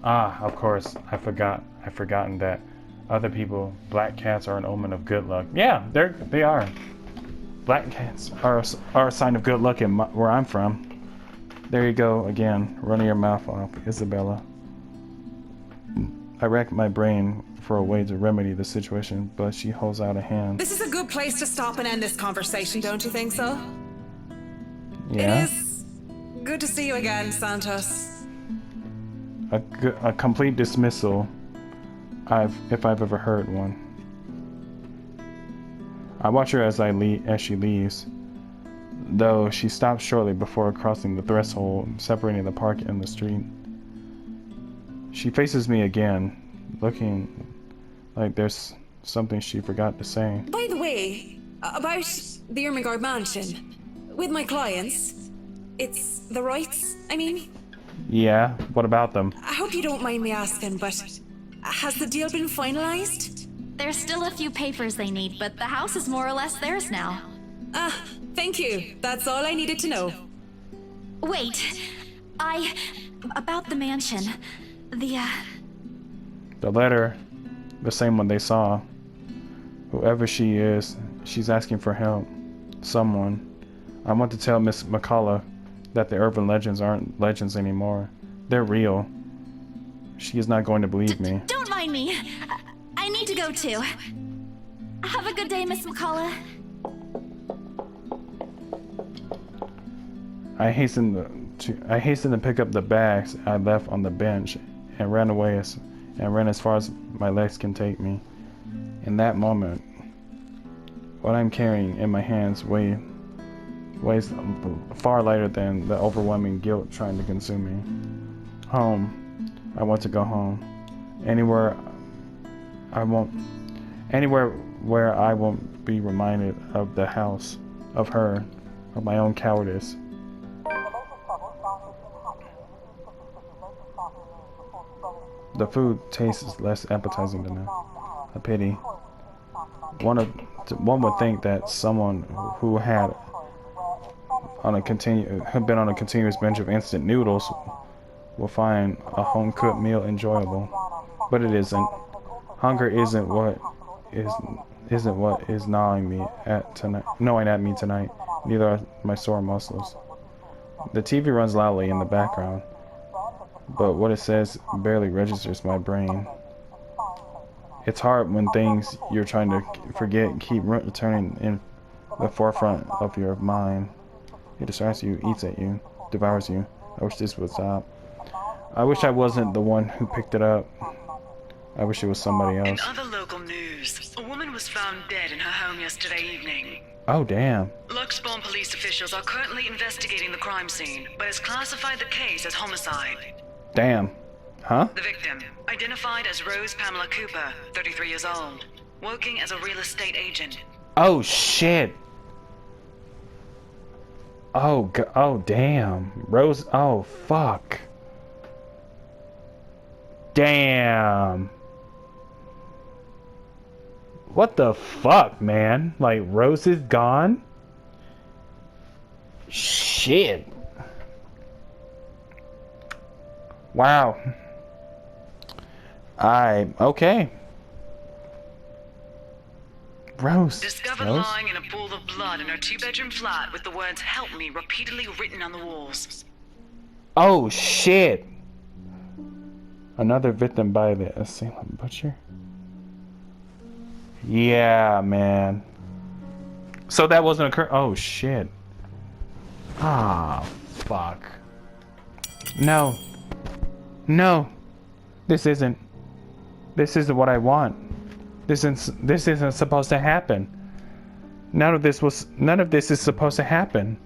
Ah, of course, I forgot. I've forgotten that other people, black cats are an omen of good luck. Yeah, they are. Black cats are a sign of good luck in where I'm from. There you go again, running your mouth off, Isabella. I racked my brain for a way to remedy the situation, but she holds out a hand. This is a good place to stop and end this conversation, don't you think so? Yeah. It is good to see you again, Santos. A complete dismissal, if I've ever heard one. I watch her as she leaves, though she stops shortly before crossing the threshold separating the park and the street. She faces me again, looking like there's something she forgot to say. By the way, about the Ermengarde mansion, with my clients, it's the rights, I mean? Yeah, what about them? I hope you don't mind me asking, but has the deal been finalized? There's still a few papers they need, but the house is more or less theirs now. Ah, thank you. That's all I needed to know. Wait, about the mansion, The letter, the same one they saw. Whoever she is, she's asking for help. Someone. I want to tell Miss McCullough that the urban legends aren't legends anymore. They're real. She is not going to believe me. Don't mind me. I need to go too. Have a good day, Miss McCullough. I hastened to pick up the bags I left on the bench and ran as far as my legs can take me. In that moment, what I'm carrying in my hands weighs far lighter than the overwhelming guilt trying to consume me. Home. I want to go home. Anywhere where I won't be reminded of the house, of her, of my own cowardice. The food tastes less appetizing to me. A pity. One would think that someone who had been on a continuous bench of instant noodles will find a home-cooked meal enjoyable, but it isn't. Hunger isn't what is gnawing at me tonight. Neither are my sore muscles. The TV runs loudly in the background, but what it says barely registers my brain. It's hard when things you're trying to forget keep returning in the forefront of your mind. It distracts you, eats at you, devours you. I wish this would stop. I wish I wasn't the one who picked it up. I wish it was somebody else. In other local news, a woman was found dead in her home yesterday evening. Oh, damn. Luxbourne police officials are currently investigating the crime scene, but has classified the case as homicide. Damn. Huh? The victim, identified as Rose Pamela Cooper, 33 years old, working as a real estate agent. Oh, shit. Oh, damn. Rose, oh, fuck. Damn. What the fuck, man? Like, Rose is gone? Shit. Wow. Okay. Rose. Discovered Rose? lying in a pool of blood in her two-bedroom flat with the words "Help me" repeatedly written on the walls. Oh, shit. Another victim by the assailant butcher? Yeah, man. So that wasn't occur. Oh, shit. Ah, fuck. No. No. This isn't what I want. This isn't supposed to happen. None of this is supposed to happen.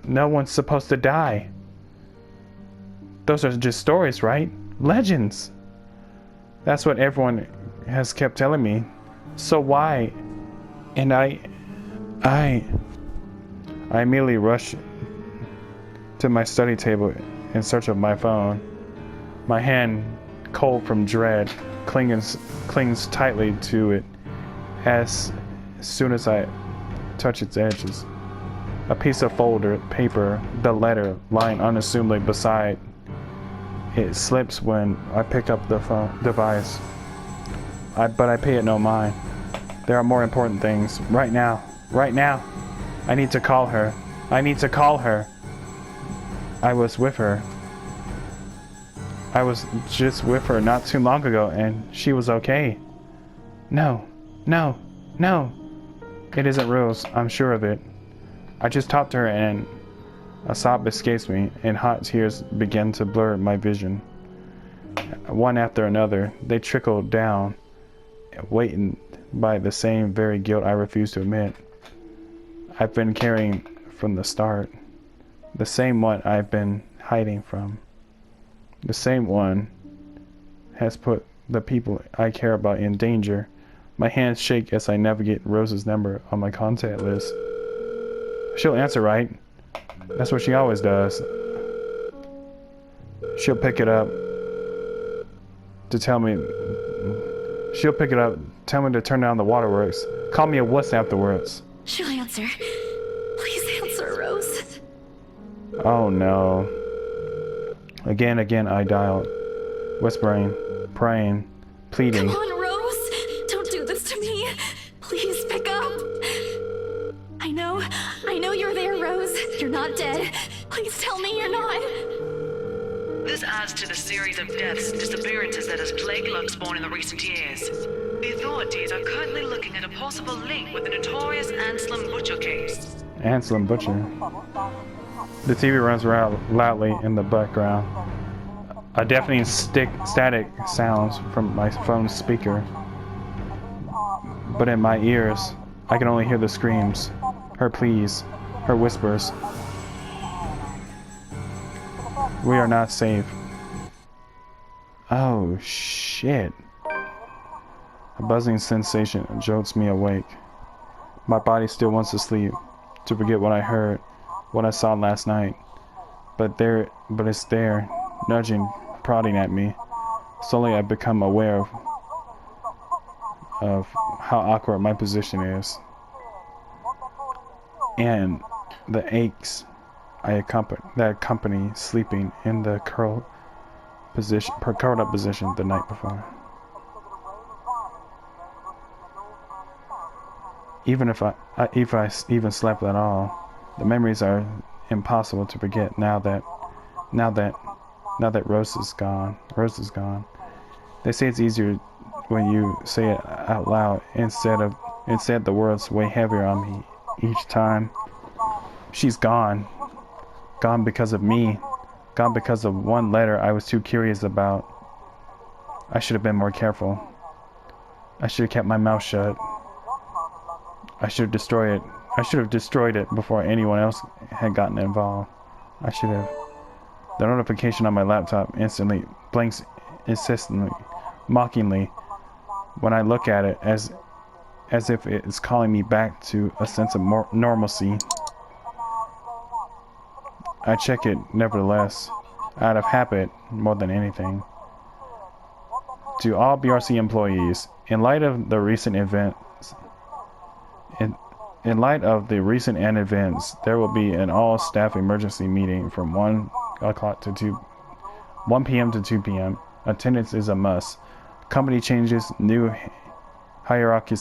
No one's supposed to die. Those are just stories, right? Legends. That's what everyone has kept telling me. So why? And I immediately rushed to my study table in search of my phone. My hand, cold from dread, clings tightly to it as soon as I touch its edges. A piece of folded paper, the letter lying unassumingly beside it slips when I pick up the phone device. But I pay it no mind. There are more important things. Right now. Right now. I need to call her. I need to call her. I was with her. I was just with her not too long ago and she was okay. No. No. No. It isn't Rose. I'm sure of it. I just talked to her and a sob escapes me and hot tears begin to blur my vision. One after another, they trickle down, weighted by the same very guilt I refuse to admit. I've been carrying from the start. The same one I've been hiding from. The same one has put the people I care about in danger. My hands shake as I navigate Rose's number on my contact list. She'll answer, right? That's what she always does. She'll pick it up to tell me. She'll pick it up, tell me to turn down the waterworks, call me a wuss afterwards. She'll answer. Please answer, Rose. Oh no. Again I dialed, whispering, praying, pleading. Come on, Rose. Don't do this to me. Please pick up. I know you're there, Rose. You're not dead. Please tell me you're not. This adds to the series of deaths and disappearances that has plagued Luxborn in the recent years. The authorities are currently looking at a possible link with the notorious Anselm Butcher case. Anselm Butcher. The TV runs loudly in the background. A deafening static sounds from my phone's speaker. But in my ears, I can only hear the screams, her pleas, her whispers. We are not safe. Oh shit. A buzzing sensation jolts me awake. My body still wants to sleep, to forget what I heard, what I saw last night. But it's there, nudging, prodding at me. Slowly I become aware of how awkward my position is. And the aches that accompany sleeping in the curled up position the night before. Even if I even slept at all, the memories are impossible to forget now that Rose is gone. They say it's easier when you say it out loud. Instead the words weigh heavier on me each time. She's gone. Gone because of me. Gone because of one letter I was too curious about. I should have been more careful. I should have kept my mouth shut. I should have destroyed it before anyone else had gotten involved. I should have. The notification on my laptop instantly blinks insistently, mockingly, when I look at it as if it is calling me back to a sense of normalcy. I check it nevertheless, out of habit more than anything. To all BRC employees, in light of the recent events, there will be an all-staff emergency meeting from 1 p.m. to 2 p.m. Attendance is a must. Company changes, new hierarchy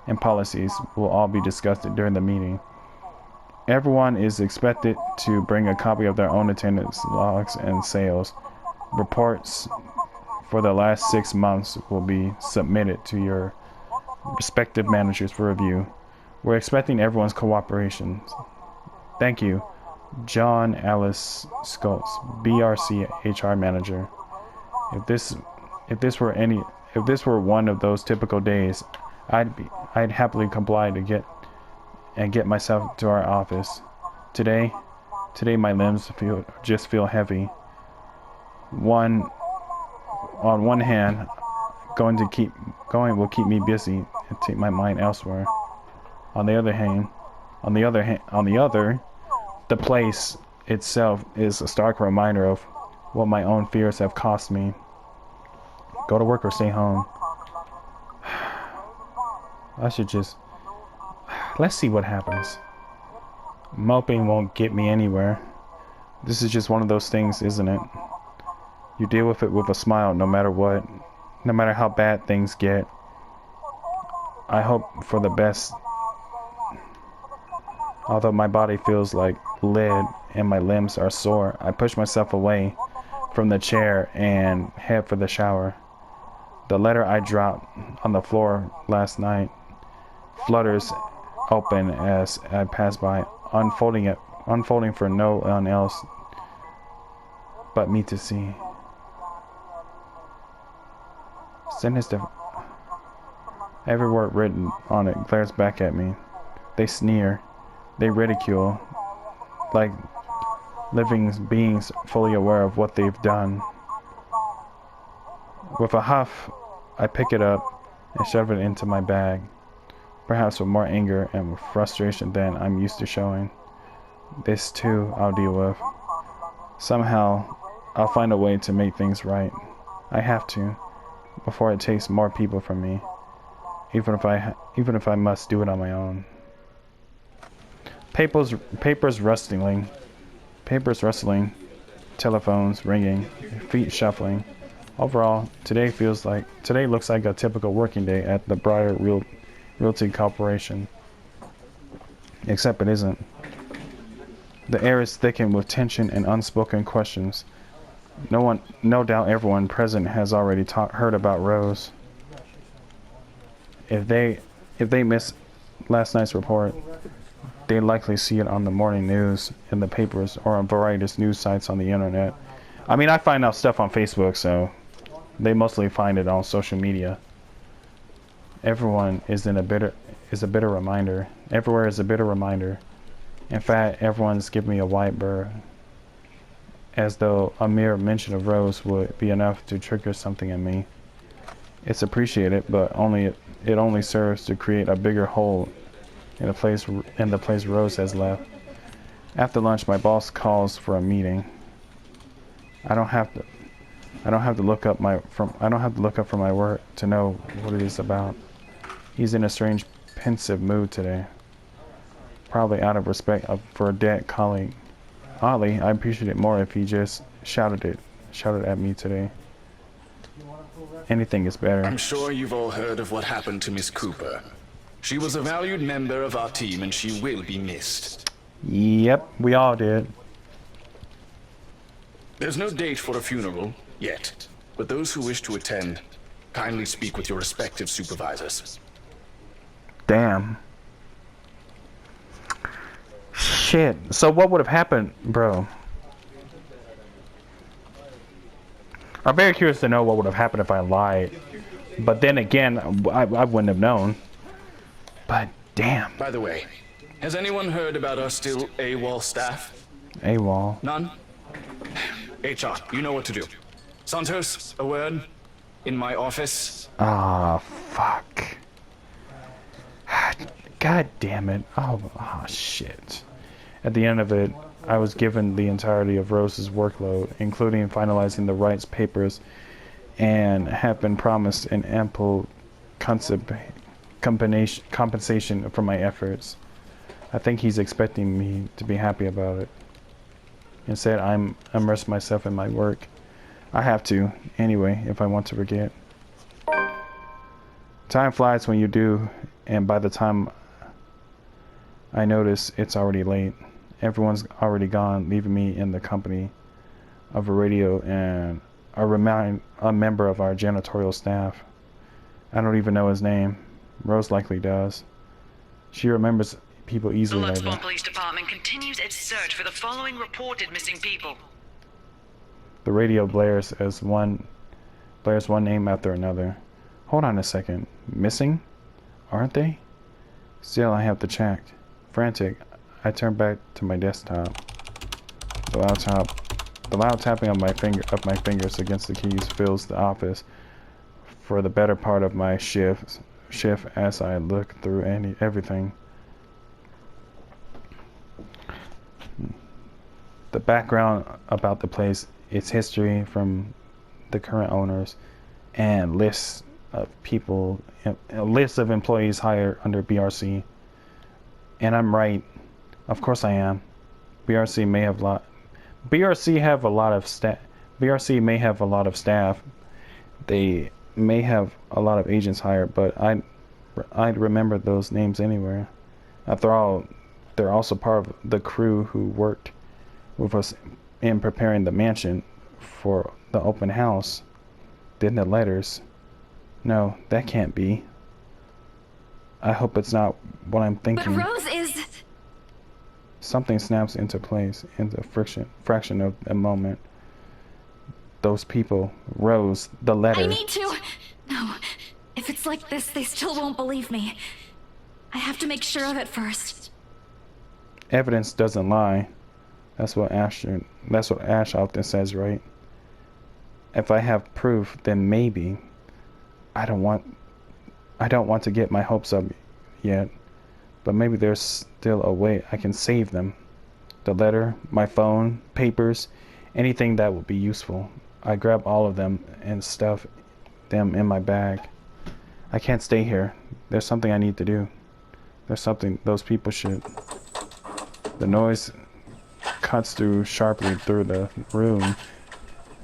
and policies will all be discussed during the meeting. Everyone is expected to bring a copy of their own attendance logs and sales. Reports for the last 6 months will be submitted to your respective managers for review. We're expecting everyone's cooperation. Thank you, John Alice Schultz, BRC HR manager. If this were one of those typical days, I'd happily comply to get myself to our office. Today my limbs feel heavy. On one hand, going will keep me busy and take my mind elsewhere. On the other, the place itself is a stark reminder of what my own fears have cost me. Go to work or stay home. Let's see what happens. Moping won't get me anywhere. This is just one of those things, isn't it? You deal with it with a smile no matter what. No matter how bad things get. I hope for the best. Although my body feels like lead and my limbs are sore, I push myself away from the chair and head for the shower. The letter I dropped on the floor last night flutters open as I pass by, unfolding for no one else but me to see. Sinister. Every word written on it glares back at me. They sneer. They ridicule. Like living beings fully aware of what they've done. With a huff, I pick it up and shove it into my bag. Perhaps with more anger and frustration than I'm used to showing. This too I'll deal with. Somehow, I'll find a way to make things right. I have to, before it takes more people from me. Even if I must do it on my own. Papers rustling, telephones ringing, feet shuffling. Overall, today looks like a typical working day at the Briar Realty Corporation. Except it isn't. The air is thickened with tension and unspoken questions. No doubt everyone present has already heard about Rose. If they missed last night's report, they likely see it on the morning news, in the papers, or on various news sites on the internet. I mean, I find out stuff on Facebook, so they mostly find it on social media. Everyone is a bitter reminder. Everywhere is a bitter reminder. In fact, everyone's giving me a white bird, as though a mere mention of Rose would be enough to trigger something in me. It's appreciated, but it only serves to create a bigger hole in the place Rose has left. After lunch, my boss calls for a meeting. I don't have to look up from my work to know what it is about. He's in a strange, pensive mood today. Probably out of respect for a dead colleague. Oddly, I appreciate it more if he just shouted at me today. Anything is better. I'm sure you've all heard of what happened to Miss Cooper. She was a valued member of our team and she will be missed. Yep, we all did. There's no date for a funeral yet, but those who wish to attend, kindly speak with your respective supervisors. Damn. Shit. So what would have happened, bro? I'm very curious to know what would have happened if I lied. But then again, I wouldn't have known. But damn. By the way, has anyone heard about our still AWOL staff? AWOL. None? HR, you know what to do. Santos, a word? In my office? Ah, fuck. God damn it. Oh, shit. At the end of it, I was given the entirety of Rose's workload, including finalizing the rights papers, and have been promised an ample compensation for my efforts. I think he's expecting me to be happy about it. Instead, I'm immerse myself in my work. I have to, anyway, if I want to forget. Time flies when you do, and by the time I notice, it's already late. Everyone's already gone, leaving me in the company of a radio and a member of our janitorial staff. I don't even know his name. Rose likely does. She remembers people easily The like Luxmore that. Police Department continues its search for the following reported missing people. The radio blares one name after another. Hold on a second. Missing? Aren't they? Still, I have to check. Frantic, I turn back to my desktop. The loud tapping of my fingers against the keys fills the office for the better part of my shift as I look through everything. The background about the place, its history from the current owners, and lists of employees hired under BRC. And I'm right. Of course I am. BRC may BRC have a lot of staff. BRC may have a lot of staff. They may have a lot of agents hired, but I'd remember those names anywhere. After all, they're also part of the crew who worked with us in preparing the mansion for the open house. Then the letters. No, that can't be. I hope it's not what I'm thinking. But Rose is... Something snaps into place in the fraction of a moment. Those people, Rose, the letter. I need to... No, if it's like this, they still won't believe me. I have to make sure of it first. Evidence doesn't lie. That's what Ash often says, right? If I have proof, then maybe. I don't want to get my hopes up yet, but maybe there's still a way I can save them. The letter, my phone, papers, anything that would be useful. I grab all of them and stuff them in my bag. I can't stay here. There's something I need to do. There's something those people should. The noise cuts through sharply through the room,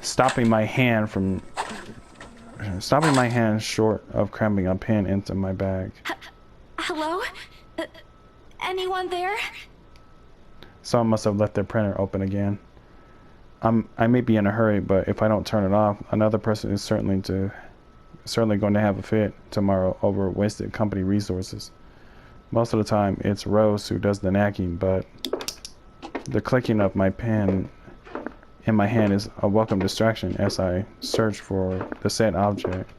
stopping my hand short of cramming a pen into my bag. Hello? Anyone there? Someone must have left their printer open again. I may be in a hurry, but if I don't turn it off, another person is certainly going to have a fit tomorrow over wasted company resources. Most of the time, it's Rose who does the nagging, but the clicking of my pen in my hand is a welcome distraction as I search for the said object.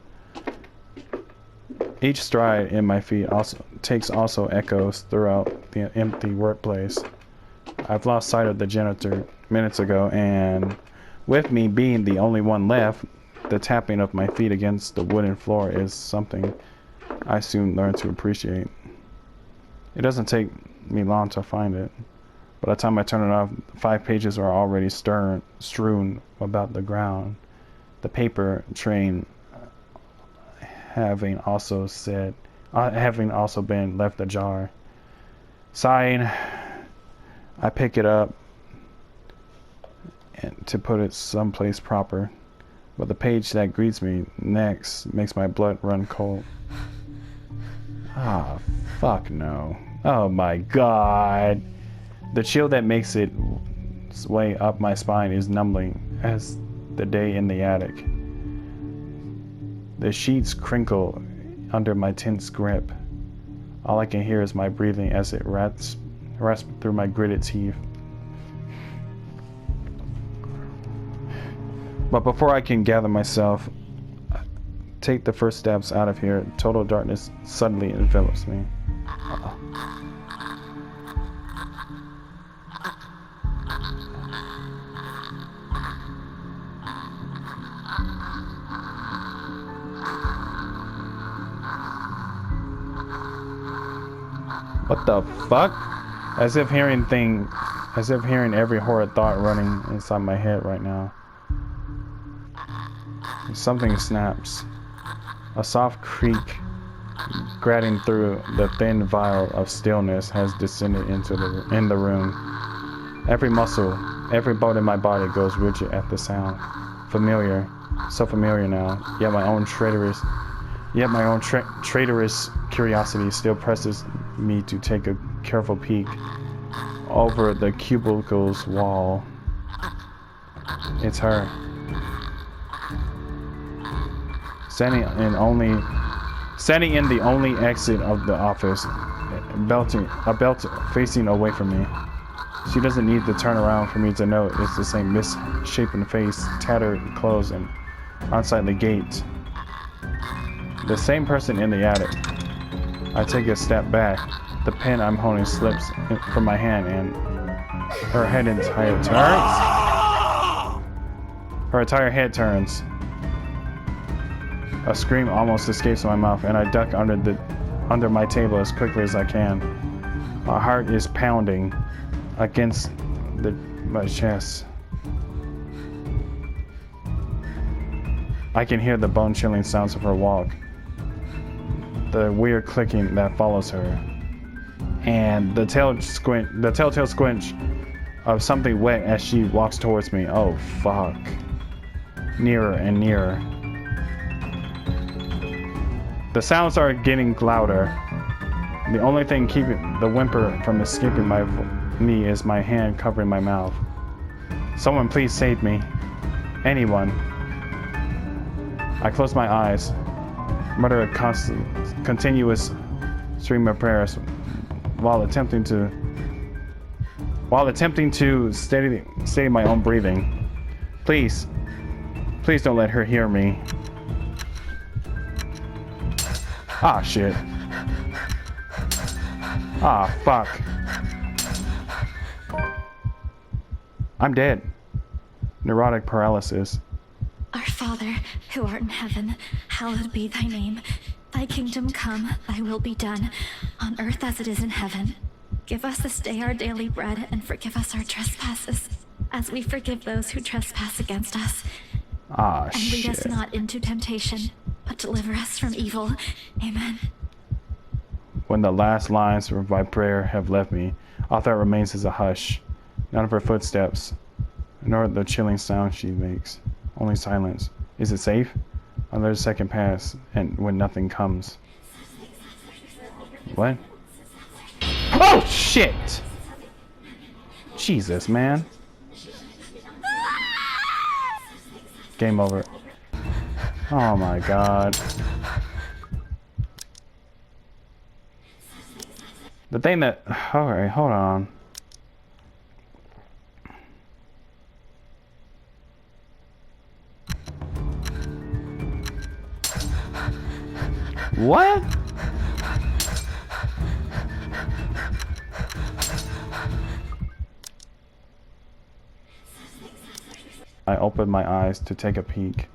Each stride in my feet also echoes throughout the empty workplace. I've lost sight of the janitor minutes ago, and with me being the only one left, the tapping of my feet against the wooden floor is something I soon learn to appreciate. It doesn't take me long to find it. By the time I turn it off, 5 pages are already strewn about the ground. The paper train having also been left ajar. Sighing, I pick it up and to put it someplace proper, but the page that greets me next makes my blood run cold. Ah, fuck no. Oh my god. The chill that makes its way up my spine is numbing as the day in the attic. The sheets crinkle under my tense grip. All I can hear is my breathing as it rasps through my gritted teeth. But before I can gather myself, take the first steps out of here, total darkness suddenly envelops me. What the fuck? As if hearing every horrid thought running inside my head right now. Something snaps. A soft creak grating through the thin veil of stillness has descended in the room. Every muscle, every bone in my body goes rigid at the sound. Familiar, so familiar now. Yet my own traitorous curiosity still presses me to take a careful peek over the cubicle's wall. It's her. Standing in the only exit of the office, facing away from me. She doesn't need to turn around for me to know it's the same misshapen face, tattered clothes, and unsightly gait. The same person in the attic. I take a step back. The pen I'm holding slips from my hand, and her entire head turns. A scream almost escapes my mouth, and I duck under my table as quickly as I can. My heart is pounding against my chest. I can hear the bone-chilling sounds of her walk, the weird clicking that follows her, and the telltale squinch of something wet as she walks towards me. Oh, fuck. Nearer and nearer. The sounds are getting louder. The only thing keeping the whimper from escaping me is my hand covering my mouth. Someone please save me. Anyone. I close my eyes, mutter a continuous stream of prayers while attempting to steady my own breathing. Please don't let her hear me. Ah, shit. Ah, fuck. I'm dead. Neurotic paralysis. Our Father, who art in heaven, hallowed be thy name. Thy kingdom come, thy will be done, on earth as it is in heaven. Give us this day our daily bread, and forgive us our trespasses, as we forgive those who trespass against us. Ah, And lead us shit. not into temptation, but deliver us from evil. Amen. When the last lines of my prayer have left me, all that remains is a hush. None of her footsteps, nor the chilling sound she makes. Only silence. Is it safe? Another second pass, and when nothing comes. What? Oh, shit! Jesus, man. Game over. Oh my god. The thing that... Alright, hold on. What? I opened my eyes to take a peek.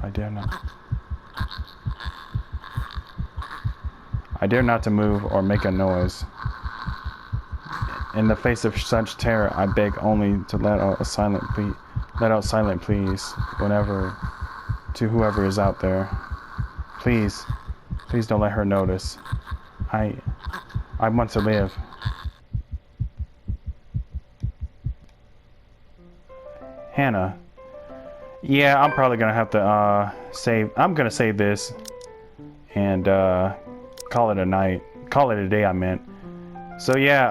I dare not to move or make a noise. In the face of such terror, I beg only to let out silent pleas to whoever is out there. Please don't let her notice. I want to live. Hannah. Yeah, I'm probably gonna have to save. I'm gonna save this and call it a night. Call it a day, I meant. So yeah,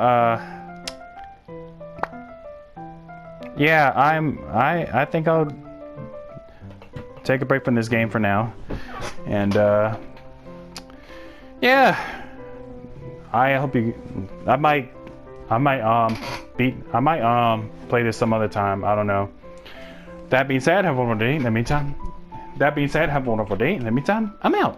I think I'll take a break from this game for now. And yeah, I hope you. I might play this some other time. I don't know. That being said, have a wonderful day. In the meantime, I'm out.